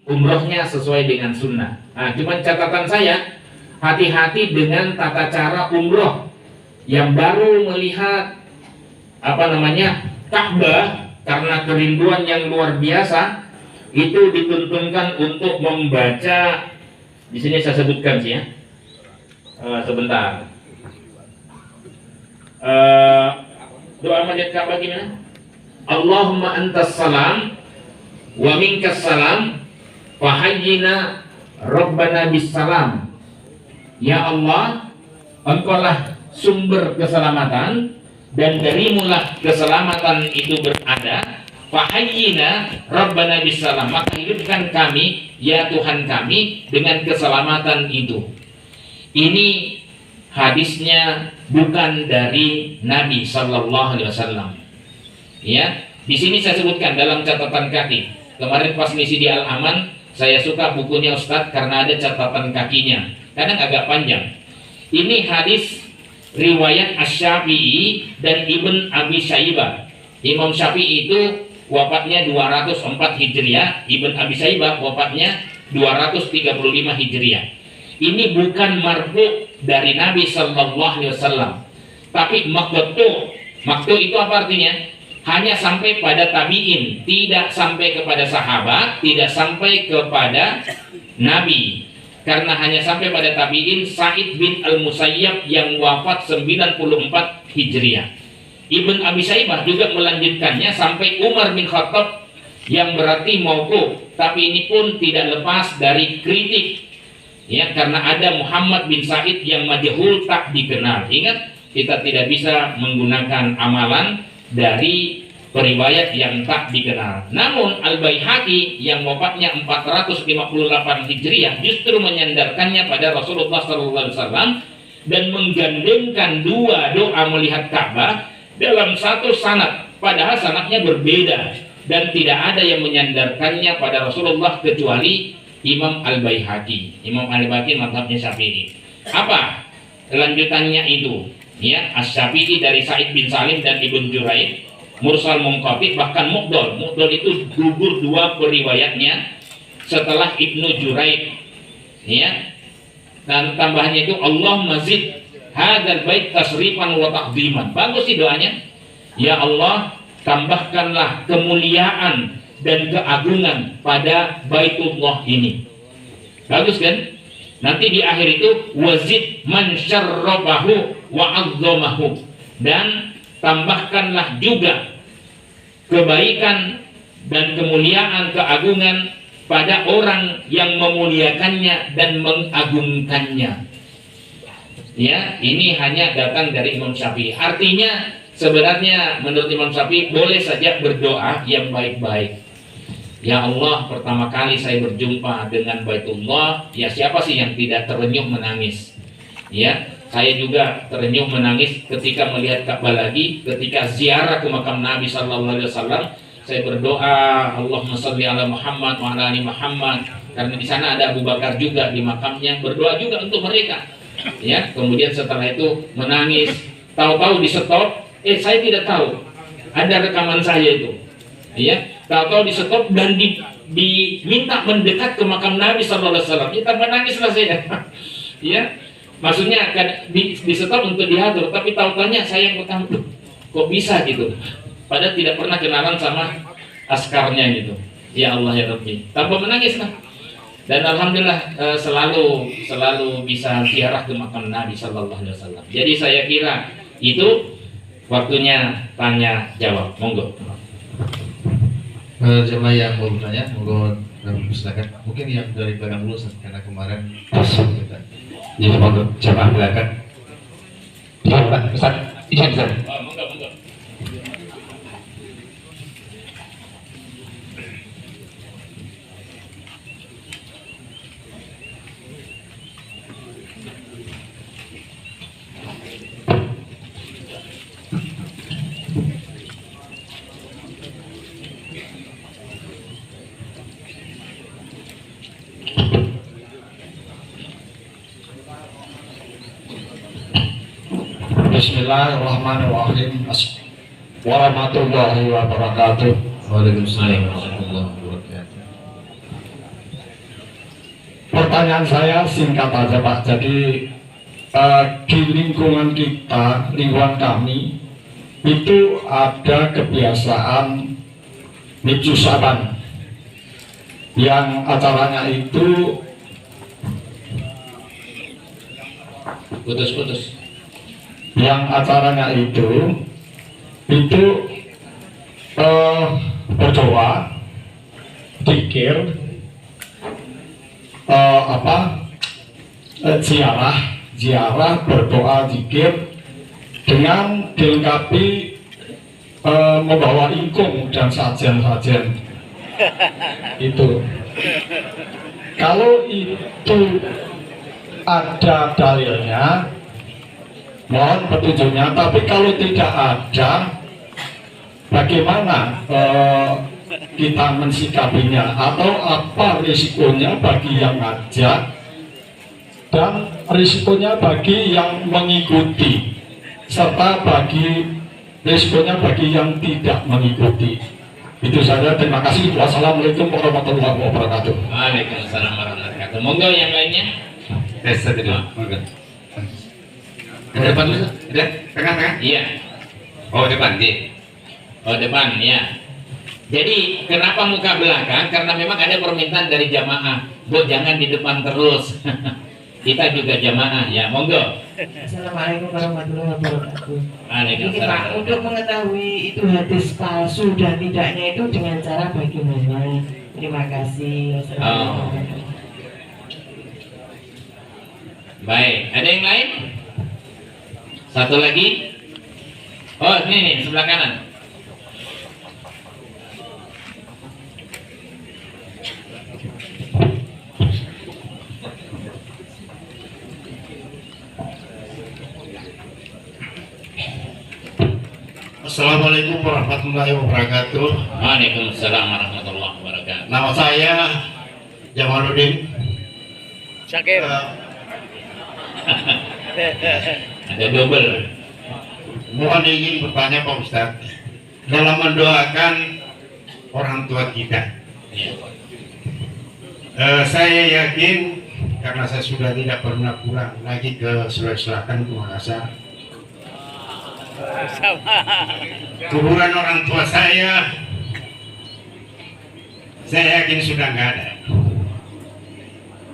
umrohnya sesuai dengan sunnah. Nah, cuman catatan saya, hati-hati dengan tata cara umroh yang baru melihat Ka'bah karena kerinduan yang luar biasa, itu dituntunkan untuk membaca. Di sini saya sebutkan sih ya. Sebentar. Doa melihat Ka'bah gimana? Allahumma antas salam wa minkas salam fahayyina rabbana bis salam. Ya Allah, engkaulah sumber keselamatan dan darimulah keselamatan itu berada. Fahayyina rabbana bis salam, maka hidupkan kami ya Tuhan kami dengan keselamatan itu. Ini hadisnya bukan dari Nabi Sallallahu Alaihi Wasallam. Ya, di sini saya sebutkan dalam catatan kaki. Kemarin pas ngisi di Al-Aman, saya suka bukunya Ustadz karena ada catatan kakinya. Kadang agak panjang. Ini hadis riwayat Asy-Syafi'i dan Ibn Abi Syaibah. Imam Syafi'i itu wafatnya 204 Hijriah, Ibn Abi Syaibah wafatnya 235 Hijriah. Ini bukan marfu dari Nabi Sallallahu Alaihi Wasallam, tapi maqtu. Maqtu itu apa artinya? Hanya sampai pada tabi'in, tidak sampai kepada sahabat, tidak sampai kepada Nabi. Karena hanya sampai pada tabi'in Sa'id bin Al-Musayyab yang wafat 94 Hijriah. Ibn Abi Syaibah juga melanjutkannya sampai Umar bin Khattab yang berarti mauquf, tapi ini pun tidak lepas dari kritik. Ya, karena ada Muhammad bin Sa'id yang majhul tak dikenal. Ingat, kita tidak bisa menggunakan amalan dari periwayat yang tak dikenal. Namun Al-Baihaqi yang wafatnya 458 Hijriah justru menyandarkannya pada Rasulullah SAW dan menggandengkan dua doa melihat Ka'bah dalam satu sanad, padahal sanadnya berbeda dan tidak ada yang menyandarkannya pada Rasulullah kecuali Imam Al-Baihaqi. Imam Al-Baihaqi mazhabnya Syafi'i. Apa lanjutannya itu? Ya, Asy-Syafi'i dari Sa'id bin Salim dan Ibn Juraid, mursal munqati, bahkan muqdol. Muqdol itu gugur dua periwayatnya setelah Ibnu Juraid. Ya. Dan tambahannya itu Allah mazid hadzal bait tasrifan wa taqdiman. Bagus sih doanya. Ya Allah, tambahkanlah kemuliaan dan keagungan pada Baitullah ini. Bagus kan? Nanti di akhir itu wazid man syarrabahu wa 'azzamahu, dan tambahkanlah juga kebaikan dan kemuliaan, keagungan pada orang yang memuliakannya dan mengagungkannya. Ya, ini hanya datang dari Imam Syafi'i. Artinya sebenarnya menurut Imam Syafi'i boleh saja berdoa yang baik-baik. Ya Allah, pertama kali saya berjumpa dengan Baitullah, ya siapa sih yang tidak terenyuh menangis? Ya, saya juga terenyuh menangis ketika melihat Ka'bah lagi, ketika ziarah ke makam Nabi Sallallahu Alaihi Wasallam. Saya berdoa, Allahumma sholli ala Muhammad wa ala ali Muhammad, karena di sana ada Abu Bakar juga di makamnya, berdoa juga untuk mereka. Ya, kemudian setelah itu menangis, tahu-tahu di stop, saya tidak tahu ada rekaman saya itu. Ya, tahu-tahu di stop dan diminta mendekat ke makam Nabi Sallallahu Alaihi Wasallam. Kita menangislah saya. Ya, maksudnya akan di stop untuk diatur, tapi tahu-tahunya saya yang pertama, kok bisa gitu? Padahal tidak pernah kenalan sama askarnya gitu. Ya Allah ya Rabbi, tanpa menangis lah. Dan alhamdulillah selalu bisa ziarah ke makam Nabi Sallallahu Alaihi Wasallam. Jadi saya kira itu waktunya tanya jawab. Monggo. Jemaah yang mau bertanya, monggo silakan. Mungkin yang dari belakang dulu karena kemarin kita. Ya, monggo jemaah belakang. Ya, Pak Ustaz, izin Ustaz. Monggo. Bismillahirrahmanirrahim. Warahmatullahi wabarakatuh. Waalaikumsalam warahmatullahi wabarakatuh. pertanyaan saya singkat aja Pak. Jadi di lingkungan kita, lingkungan kami itu ada kebiasaan mijusaban yang acaranya itu Putus-putus. yang acaranya itu berdoa, zikir, ziarah, berdoa, zikir dengan dilengkapi membawa ingkung dan sajian-sajian itu. Kalau itu ada dalilnya, mohon petunjuknya. Tapi kalau tidak ada, bagaimana kita mensikapinya, atau apa risikonya bagi yang ngajak dan risikonya bagi yang mengikuti, serta risikonya bagi yang tidak mengikuti. Itu saja, terima kasih. Wassalamualaikum warahmatullahi wabarakatuh. Waalaikumsalam warahmatullahi wabarakatuh. Monggo yang lainnya. Tes tadi dulu. Monggo. Ke depan dulu. Tengah-tengah. Iya. Oh, depan, Di. Oh, depan ya. Jadi kenapa muka belakang? Karena memang ada permintaan dari jamaah, Bu, jangan di depan terus. Kita juga jamaah ya. Monggo. Assalamualaikum warahmatullahi wabarakatuh. Ini Waalaikumsalam. Pak, untuk mengetahui itu hadis palsu dan tidaknya itu dengan cara bagaimana? Terima kasih. Wassalamualaikum warahmatullahi wabarakatuh. Baik, ada yang lain? Satu lagi. Oh, ini nih, sebelah kanan. Assalamualaikum warahmatullahi wabarakatuh. Waalaikumsalam warahmatullahi wabarakatuh. Nama saya Jamaluddin. Syakir. Ada double. Mohon izin bertanya Pak Ustadz, dalam mendoakan orang tua kita, saya yakin karena saya sudah tidak pernah pulang lagi ke Sulawesi Selatan, ke Makassar. Kuburan orang tua saya yakin sudah nggak ada.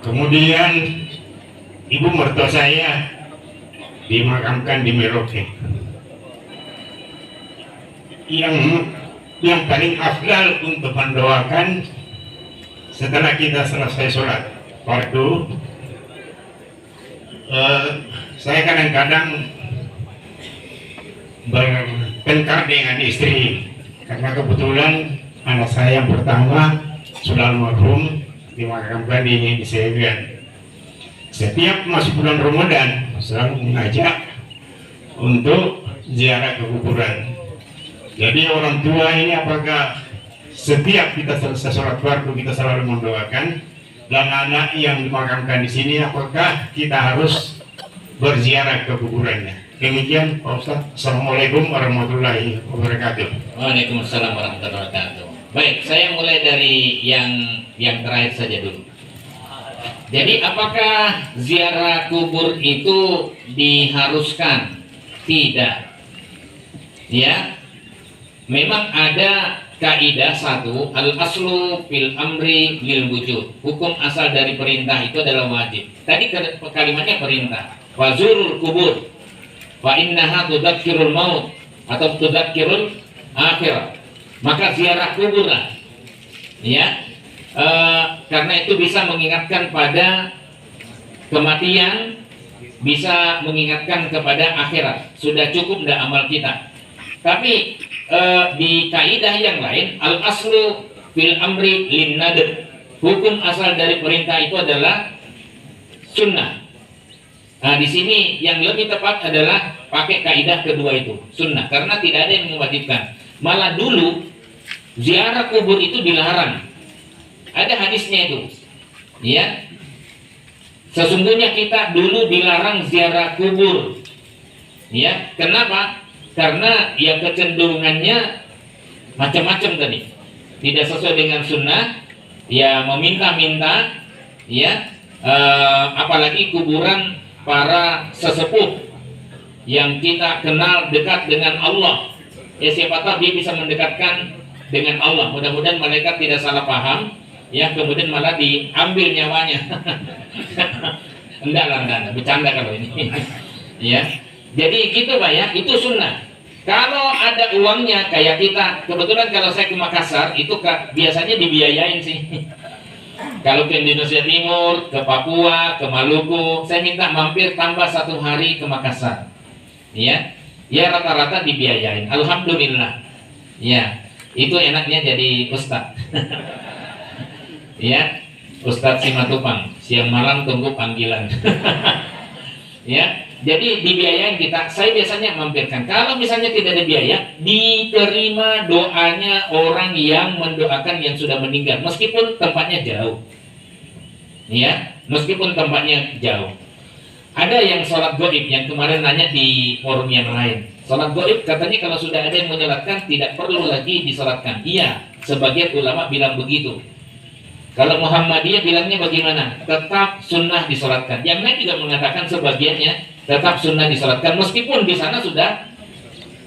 Kemudian ibu mertua saya dimakamkan di Merauke. Yang paling afdal untuk mendoakan setelah kita selesai sholat fardu, saya kadang-kadang bertengkar dengan istri karena kebetulan anak saya yang pertama sudah almarhum, dimakamkan di Segan. Setiap masuk bulan Ramadan selalu mengajak untuk ziarah ke kuburan. Jadi orang tua ini, apakah setiap kita selesai sholat fardu kita selalu mendoakan, dan anak yang dimakamkan di sini apakah kita harus berziarah ke kuburannya? Demikian Pak Ustaz. Assalamualaikum warahmatullahi wabarakatuh. Waalaikumsalam warahmatullahi wabarakatuh. Baik, saya mulai dari yang terakhir saja dulu. Jadi apakah ziarah kubur itu diharuskan? Tidak. Ya. Memang ada kaidah satu, al-aslu fil amri lil wujud. Hukum asal dari perintah itu adalah wajib. Tadi kalimatnya perintah. Wazurul kubur. Wa innaha tudzakirul maut atau tudzakirul akhirah. Maka ziarah kubur lah. Ya. Karena itu bisa mengingatkan pada kematian, bisa mengingatkan kepada akhirat. Sudah cukup tidak amal kita. Tapi di kaidah yang lain, al aslu fil amri lin nadb. Hukum asal dari perintah itu adalah sunnah. Nah, di sini yang lebih tepat adalah pakai kaidah kedua itu, sunnah, karena tidak ada yang mewajibkan. Malah dulu ziarah kubur itu dilarang. Ada hadisnya itu. Ya. Sesungguhnya kita dulu dilarang ziarah kubur. Ya, kenapa? Karena yang kecenderungannya macam-macam tadi, tidak sesuai dengan sunnah, ya meminta-minta, ya apalagi kuburan para sesepuh yang kita kenal dekat dengan Allah. Ya siapa tahu dia bisa mendekatkan dengan Allah. Mudah-mudahan malaikat tidak salah paham, ya kemudian malah diambil nyawanya. enggak, bercanda kalau ini. Ya, jadi gitu Pak ya, itu sunnah. Kalau ada uangnya kayak kita, kebetulan kalau saya ke Makassar itu biasanya dibiayain sih. Kalau ke Indonesia Timur, ke Papua, ke Maluku, saya minta mampir tambah 1 hari ke Makassar. Ya, ya rata-rata dibiayain. Alhamdulillah. Ya, itu enaknya jadi ustadz. Ya, Ustadz Simatupang, siang malam tunggu panggilan. Ya, jadi dibiayain kita. Saya biasanya mampirkan. Kalau misalnya tidak ada biaya, diterima doanya orang yang mendoakan yang sudah meninggal, meskipun tempatnya jauh. Ya, meskipun tempatnya jauh. Ada yang sholat goib, yang kemarin nanya di forum yang lain. Sholat goib katanya kalau sudah ada yang menyolatkan tidak perlu lagi disolatkan. Iya, sebagian ulama bilang begitu. Kalau Muhammadiyah bilangnya bagaimana? Tetap sunnah disolatkan. Yang lain juga mengatakan sebagiannya tetap sunnah disolatkan, meskipun di sana sudah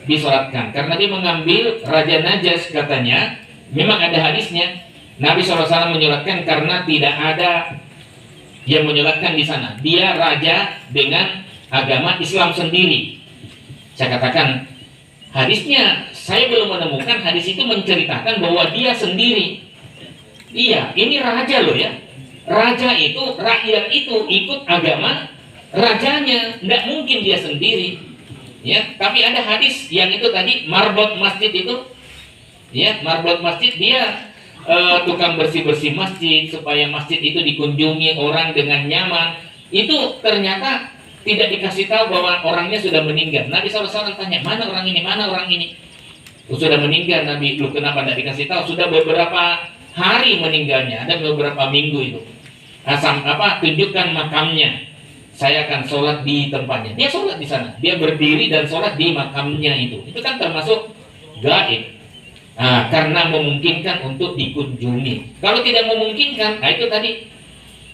disolatkan. Karena dia mengambil Raja Najas katanya, memang ada hadisnya. Nabi SAW menyolatkan karena tidak ada yang menyolatkan di sana. Dia raja dengan agama Islam sendiri. Saya katakan hadisnya, saya belum menemukan hadis itu menceritakan bahwa dia sendiri. Iya, ini raja loh ya. Raja itu, rakyat itu ikut agama rajanya, tidak mungkin dia sendiri. Ya, tapi ada hadis yang itu tadi marbot masjid itu, ya marbot masjid dia tukang bersih-bersih masjid supaya masjid itu dikunjungi orang dengan nyaman. Itu ternyata tidak dikasih tahu bahwa orangnya sudah meninggal. Nabi SAW tanya, mana orang ini, mana orang ini? Sudah meninggal. Nabi, lu kenapa tidak dikasih tahu? Sudah beberapa hari meninggalnya, ada beberapa minggu itu. Tunjukkan makamnya. Saya akan sholat di tempatnya. Dia sholat di sana. Dia berdiri dan sholat di makamnya itu. Itu kan termasuk gaib. Nah, karena memungkinkan untuk dikunjungi. Kalau tidak memungkinkan, nah itu tadi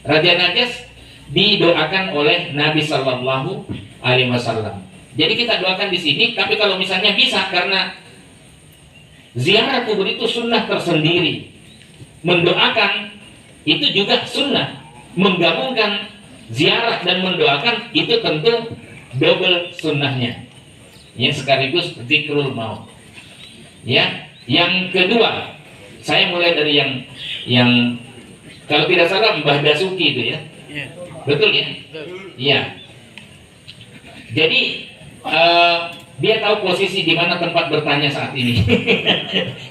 Raja Najas didoakan oleh Nabi Sallallahu Alaihi Wasallam. Jadi kita doakan di sini. Tapi kalau misalnya bisa, karena ziarah kubur itu sunnah tersendiri. Mendoakan itu juga sunnah. Menggabungkan ziarah dan mendoakan itu tentu double sunnahnya. Ya, sekaligus zikrul maut. Ya. Yang kedua, saya mulai dari yang kalau tidak salah Mbah Dasuki itu ya. Betul ya? Iya. Jadi dia tahu posisi di mana tempat bertanya saat ini.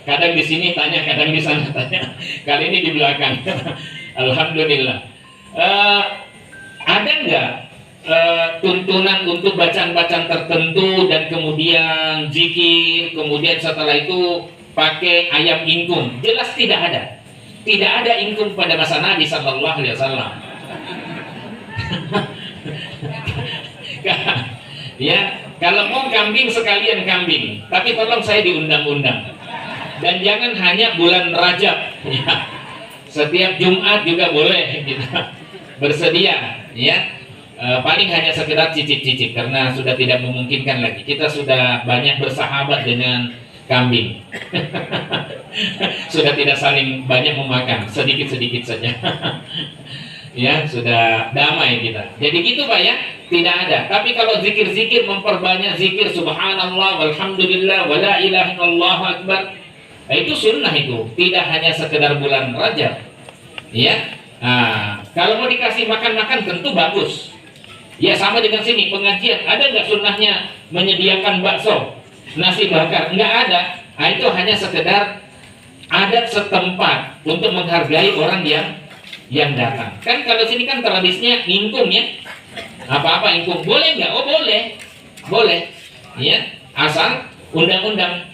Kadang di sini tanya, kadang di sana tanya. Kali ini di belakang. Alhamdulillah. Ada nggak tuntunan untuk bacaan-bacaan tertentu dan kemudian zikir, kemudian setelah itu pakai ayam ingkung? Jelas tidak ada. Tidak ada ingkung pada masa Nabi Sallallahu Alaihi Wasallam. Ya, kalau mau kambing sekalian kambing, tapi tolong saya diundang-undang. Dan jangan hanya bulan Rajab. Ya. Setiap Jumat juga boleh kita bersedia. Ya. Paling hanya sekedar cicip-cicip karena sudah tidak memungkinkan lagi. Kita sudah banyak bersahabat dengan kambing. Sudah tidak saling banyak memakan, sedikit-sedikit saja. Ya, sudah damai kita. Jadi gitu Pak ya, tidak ada. Tapi kalau zikir-zikir, memperbanyak zikir subhanallah walhamdulillah wala ilaha illallah akbar. Itu sunnah itu, tidak hanya sekedar bulan Rajab. Ya. Nah, kalau mau dikasih makan-makan tentu bagus. Ya sama dengan sini, pengajian. Ada nggak sunnahnya menyediakan bakso, nasi bakar? Nggak ada. Nah, itu hanya sekedar adat setempat untuk menghargai orang yang datang. Kan kalau sini kan tradisinya ingkung ya. Apa-apa ingkung. Boleh nggak? Oh boleh. Boleh. Ya, asal undang-undang.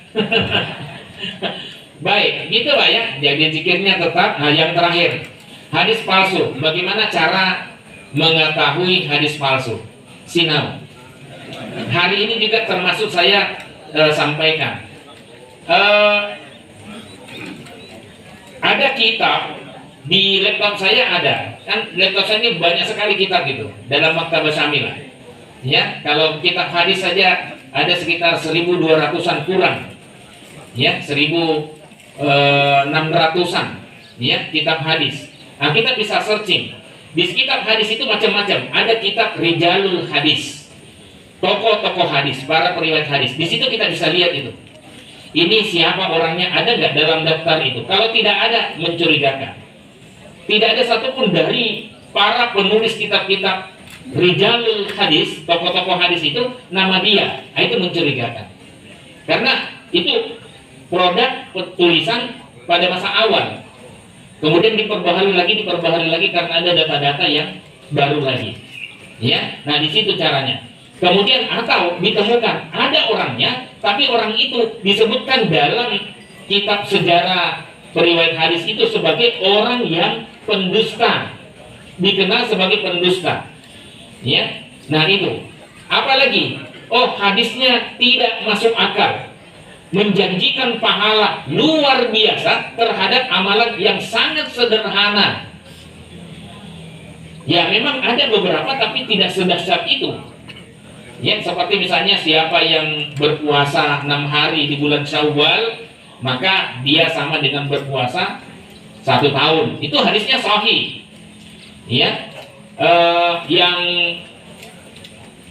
Baik, gitu Pak ya. Jadi zikirnya tetap. Nah, yang terakhir, hadis palsu. Bagaimana cara mengetahui hadis palsu? Sinau. Hari ini juga termasuk saya sampaikan. Ada kitab Di laptop saya ada, kan laptop saya ini banyak sekali kitab gitu dalam maktabah syamilah. Ya, kalau kitab hadis saja ada sekitar 1.200-an kurang. Ya, 1.600-an ya kitab hadis. Nah, kita bisa searching. Di kitab hadis itu macam-macam. Ada kitab Rijalul Hadis. Tokoh-tokoh hadis, para periwayat hadis. Di situ kita bisa lihat itu. Ini siapa orangnya, ada nggak dalam daftar itu? Kalau tidak ada, mencurigakan. Tidak ada satupun dari para penulis kitab-kitab Rijalul Hadis, tokoh-tokoh hadis itu nama dia. Nah, itu mencurigakan. Karena itu produk tulisan pada masa awal. Kemudian diperbaharui lagi karena ada data-data yang baru lagi. Ya, nah di situ caranya. Kemudian atau ditemukan ada orangnya, tapi orang itu disebutkan dalam kitab sejarah periwayat hadis itu sebagai orang yang pendusta, dikenal sebagai pendusta. Ya, nah itu. Apalagi, hadisnya tidak masuk akal, menjanjikan pahala luar biasa terhadap amalan yang sangat sederhana. Ya memang ada beberapa tapi tidak sedahsyat itu. Ya seperti misalnya siapa yang berpuasa 6 hari di bulan Syawal, maka dia sama dengan berpuasa 1 tahun. Itu hadisnya sahih. Ya, yang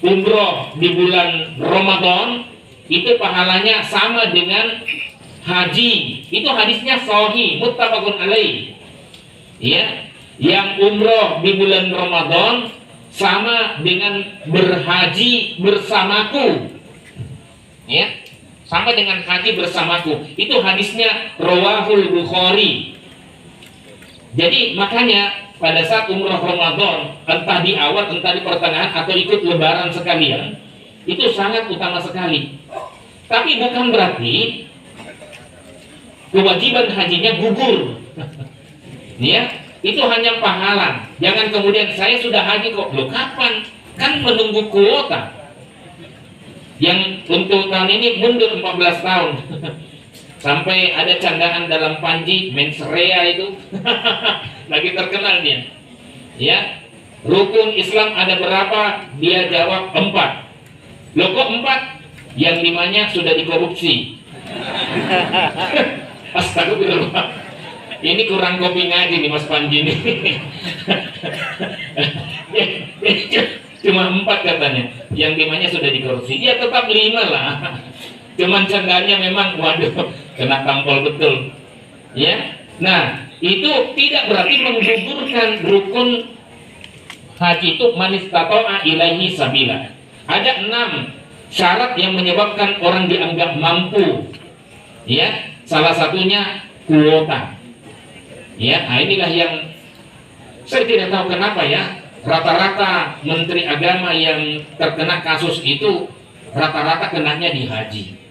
umroh di bulan Ramadan itu pahalanya sama dengan haji. Itu hadisnya sahih, muttafaqun alaih. Ya, yang umroh di bulan Ramadan sama dengan berhaji bersamaku. Ya, sama dengan haji bersamaku. Itu hadisnya rawahul Bukhari. Jadi makanya pada saat umroh Ramadan, entah di awal, entah di pertengahan, atau ikut lebaran sekalian, itu sangat utama sekali. Tapi bukan berarti kewajiban hajinya gugur. Ya, itu hanya pahala. Jangan kemudian saya sudah haji kok, loh kapan? Kan menunggu kuota. Yang untuk tahun ini mundur 14 tahun. Sampai ada candaan dalam Panji, mensrea itu. Lagi terkenal dia. Ya, rukun Islam ada berapa? Dia jawab 4. Loh kok 4? Yang 5-nya sudah dikorupsi. Astagfirullah. Ini kurang kopi ngaji nih Mas Panji nih. Cuma 4 katanya. Yang 5-nya sudah dikorupsi. Ya tetap 5 lah. Cuman candanya memang waduh, kena tampol betul. Ya. Nah, itu tidak berarti menggugurkan rukun haji itu manistata'a ilaihi sabila. Ada 6 syarat yang menyebabkan orang dianggap mampu. Ya, salah satunya kuota. Ya, nah inilah yang saya tidak tahu kenapa ya, rata-rata menteri agama yang terkena kasus itu rata-rata kenanya di haji.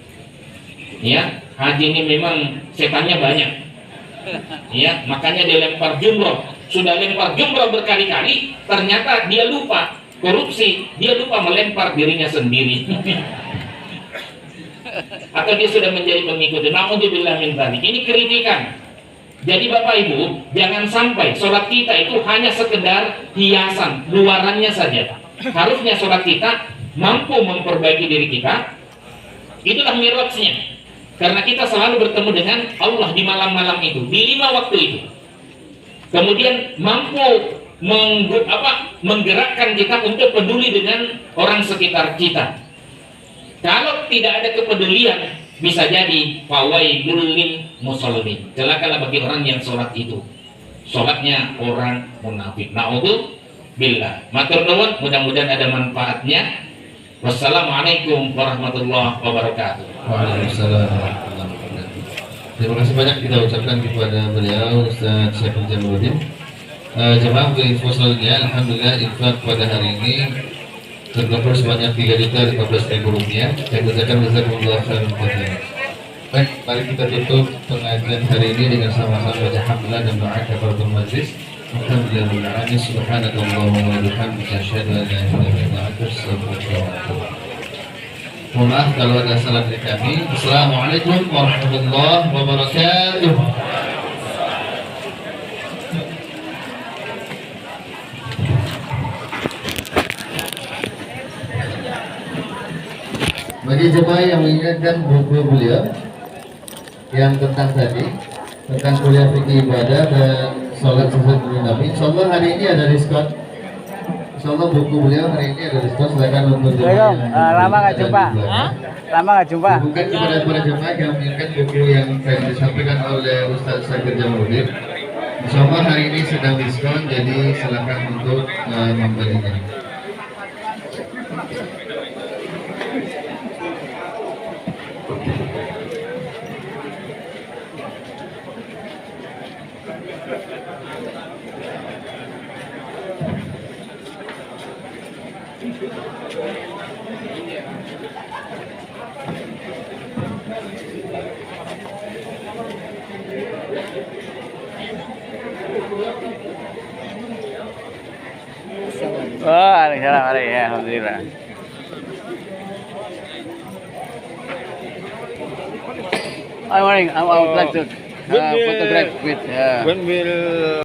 Ya, haji ini memang setannya banyak. Ya, makanya dia lempar jumroh. Sudah lempar jumroh berkali-kali, ternyata dia lupa korupsi, dia lupa melempar dirinya sendiri. Atau dia sudah menjadi pengikut. Naudzubillah min dzalik. Ini kritikan. Jadi Bapak Ibu, jangan sampai sholat kita itu hanya sekedar hiasan, luarannya saja. Harusnya sholat kita mampu memperbaiki diri kita. Itulah mirajnya. Karena kita selalu bertemu dengan Allah di malam-malam itu, di 5 waktu itu. Kemudian mampu menggerakkan kita untuk peduli dengan orang sekitar kita. Kalau tidak ada kepedulian, bisa jadi fawailul lil musallin. Celakalah bagi orang yang sholat itu. Sholatnya orang munafik. Naudzubillah. Matur nuwun, mudah-mudahan ada manfaatnya. Wassalamualaikum warahmatullahi wabarakatuh. Waalaikumsalam warahmatullahi wabarakatuh. Terima kasih banyak kita ucapkan kepada beliau Ustaz Syaiful Jamaluddin. Jemaah untuk info selanjutnya, alhamdulillah infak pada hari ini terkumpul sebanyak 3.015.000 rupiah. Saya ucapkan jazakumullah khairan katsiran. Baik, mari kita tutup pengajian hari ini dengan sama-sama baca hamdalah dan doa kafaratul majlis. Alhamdulillah alamin, subhanakallahumma wa bihamdika asyhadu an la ilaha illa anta astaghfiruka wa atubu ilaik. Mohon maaf kalau ada salah dari kami. Assalamualaikum warahmatullahi wabarakatuh. Bagi jemaah yang mengingatkan buku beliau yang tentang tadi, tentang kuliah fikih ibadah dan sholat sesuai dengan Nabi, insyaallah hari ini ada diskon. Insyaallah buku beliau hari ini ada diskon. Silakan untuk jemaah yang lama nggak jumpa? Lama nggak jumpa? Bukan kepada para jemaah yang menginginkan buku yang tadi disampaikan oleh Ustaz Syakir Jamaluddin. Insyaallah hari ini sedang diskon, jadi silakan untuk membelinya. Waalaikumsalam. Ya, alhamdulillah. I would like to photograph with. When will